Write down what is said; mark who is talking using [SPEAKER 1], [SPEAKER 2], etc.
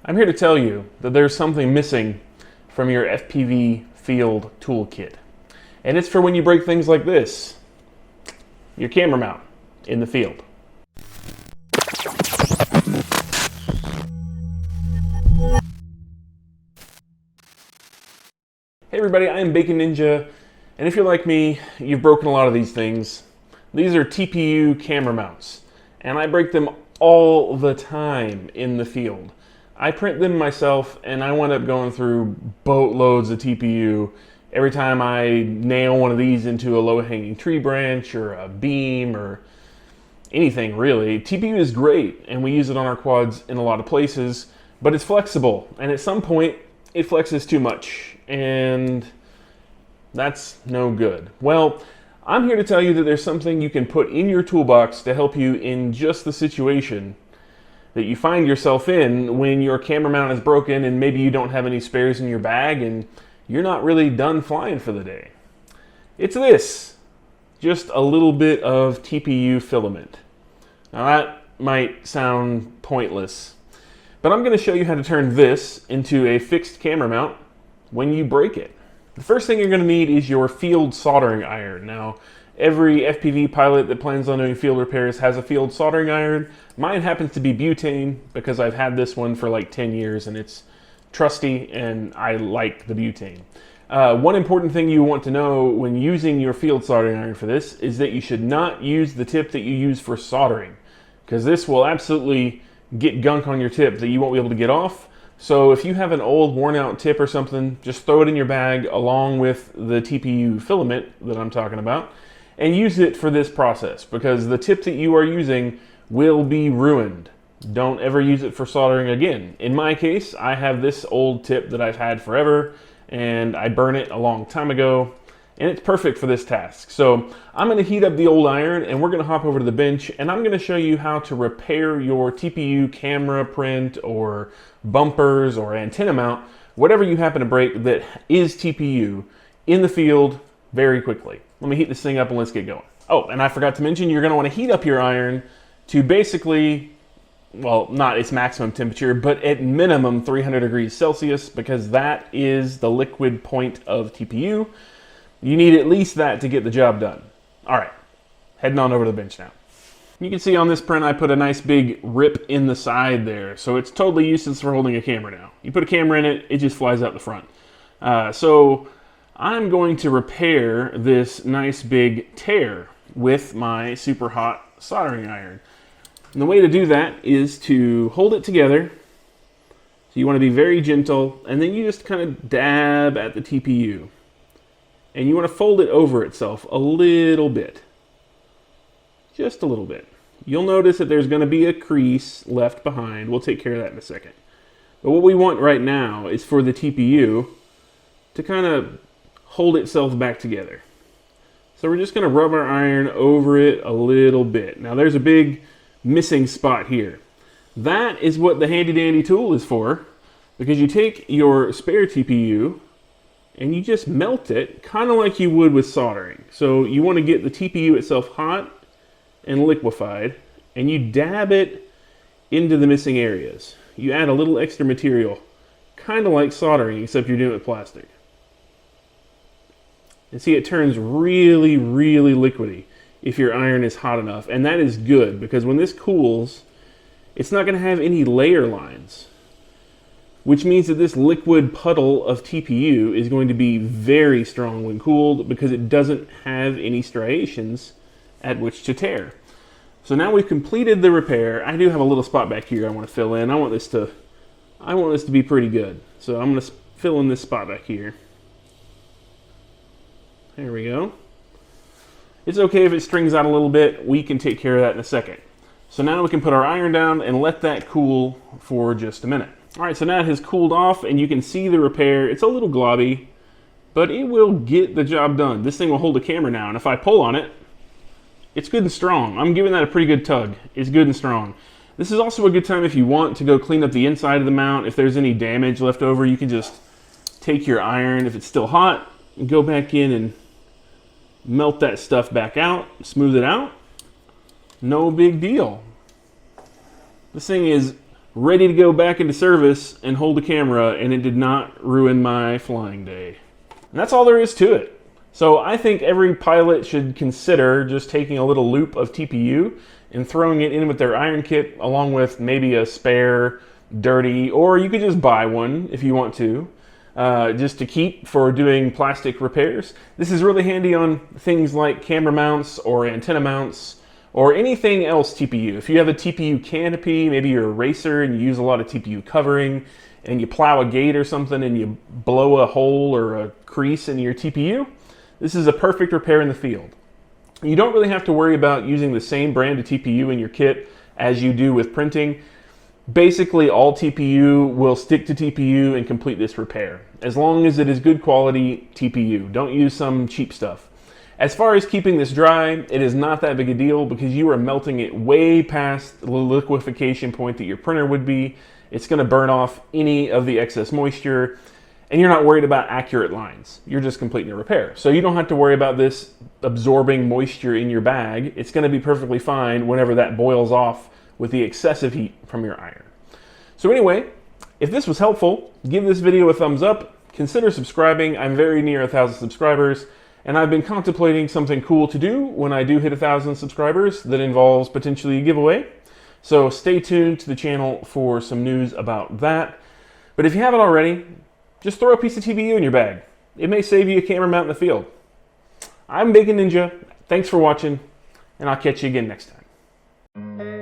[SPEAKER 1] I'm here to tell you that there's something missing from your FPV field toolkit. And it's for when you break things like this, your camera mount in the field. Hey everybody, I am Bacon Ninja, and if you're like me, you've broken a lot of these things. These are TPU camera mounts, and I break them all the time in the field. I print them myself, and I wind up going through boatloads of TPU every time I nail one of these into a low-hanging tree branch or a beam or anything really. TPU is great, and we use it on our quads in a lot of places, but it's flexible, and at some point it flexes too much, and that's no good. Well, I'm here to tell you that there's something you can put in your toolbox to help you in just the situation that you find yourself in when your camera mount is broken and maybe you don't have any spares in your bag and you're not really done flying for the day. It's this, just a little bit of TPU filament. Now that might sound pointless, but I'm going to show you how to turn this into a fixed camera mount when you break it. The first thing you're going to need is your field soldering iron. Now, every FPV pilot that plans on doing field repairs has a field soldering iron. Mine happens to be butane because I've had this one for like 10 years and it's trusty and I like the butane. One important thing you want to know when using your field soldering iron for this is that you should not use the tip that you use for soldering, because this will absolutely get gunk on your tip that you won't be able to get off. So if you have an old worn out tip or something, just throw it in your bag along with the TPU filament that I'm talking about and use it for this process, because the tip that you are using will be ruined. Don't ever use it for soldering again. In my case, I have this old tip that I've had forever and I burned it a long time ago and it's perfect for this task. So I'm going to heat up the old iron and we're going to hop over to the bench and I'm going to show you how to repair your TPU camera print or bumpers or antenna mount, whatever you happen to break that is TPU, in the field very quickly. Let me heat this thing up and let's get going. Oh, and I forgot to mention, you're going to want to heat up your iron to basically, well, not its maximum temperature, but at minimum 300 degrees Celsius, because that is the liquid point of TPU. You need at least that to get the job done. All right, heading on over to the bench now. You can see on this print I put a nice big rip in the side there, so it's totally useless for holding a camera now. You put a camera in it, it just flies out the front. So I'm going to repair this nice big tear with my super hot soldering iron. And the way to do that is to hold it together. So you want to be very gentle, and then you just kind of dab at the TPU. And you want to fold it over itself a little bit. Just a little bit. You'll notice that there's going to be a crease left behind. We'll take care of that in a second. But what we want right now is for the TPU to kind of hold itself back together. So we're just going to rub our iron over it a little bit. Now there's a big missing spot here. That is what the handy dandy tool is for, because you take your spare TPU and you just melt it kind of like you would with soldering. So you want to get the TPU itself hot and liquefied, and you dab it into the missing areas. You add a little extra material, kind of like soldering, except you're doing it with plastic. And see, it turns really, really liquidy if your iron is hot enough, and that is good, because when this cools, it's not going to have any layer lines, which means that this liquid puddle of TPU is going to be very strong when cooled because it doesn't have any striations at which to tear. So now we've completed the repair. I do have a little spot back here I want to fill in. I want this to be pretty good. So I'm going to fill in this spot back here. There we go. It's okay if it strings out a little bit. We can take care of that in a second. So now we can put our iron down and let that cool for just a minute. All right, so now it has cooled off and you can see the repair. It's a little globby, but it will get the job done. This thing will hold a camera now, and if I pull on it, it's good and strong. I'm giving that a pretty good tug. It's good and strong. This is also a good time if you want to go clean up the inside of the mount. If there's any damage left over, you can just take your iron, if it's still hot, and go back in and melt that stuff back out, smooth it out. No big deal. This thing is ready to go back into service and hold the camera, and it did not ruin my flying day. And that's all there is to it. So I think every pilot should consider just taking a little loop of TPU and throwing it in with their iron kit, along with maybe a spare, dirty, or you could just buy one if you want to, just to keep for doing plastic repairs. This is really handy on things like camera mounts or antenna mounts or anything else TPU. If you have a TPU canopy, maybe you're a racer and you use a lot of TPU covering, and you plow a gate or something and you blow a hole or a crease in your TPU, this is a perfect repair in the field. You don't really have to worry about using the same brand of TPU in your kit as you do with printing. Basically, all TPU will stick to TPU and complete this repair, as long as it is good quality TPU. Don't use some cheap stuff. As far as keeping this dry, it is not that big a deal because you are melting it way past the liquefaction point that your printer would be. It's going to burn off any of the excess moisture, and you're not worried about accurate lines. You're just completing a repair. So you don't have to worry about this absorbing moisture in your bag. It's going to be perfectly fine whenever that boils off with the excessive heat from your iron. So anyway, if this was helpful, give this video a thumbs up. Consider subscribing. I'm very near 1,000 subscribers, and I've been contemplating something cool to do when I do hit 1,000 subscribers that involves potentially a giveaway. So stay tuned to the channel for some news about that. But if you haven't already, just throw a piece of TPU in your bag. It may save you a camera mount in the field. I'm Bacon Ninja. Thanks for watching, and I'll catch you again next time.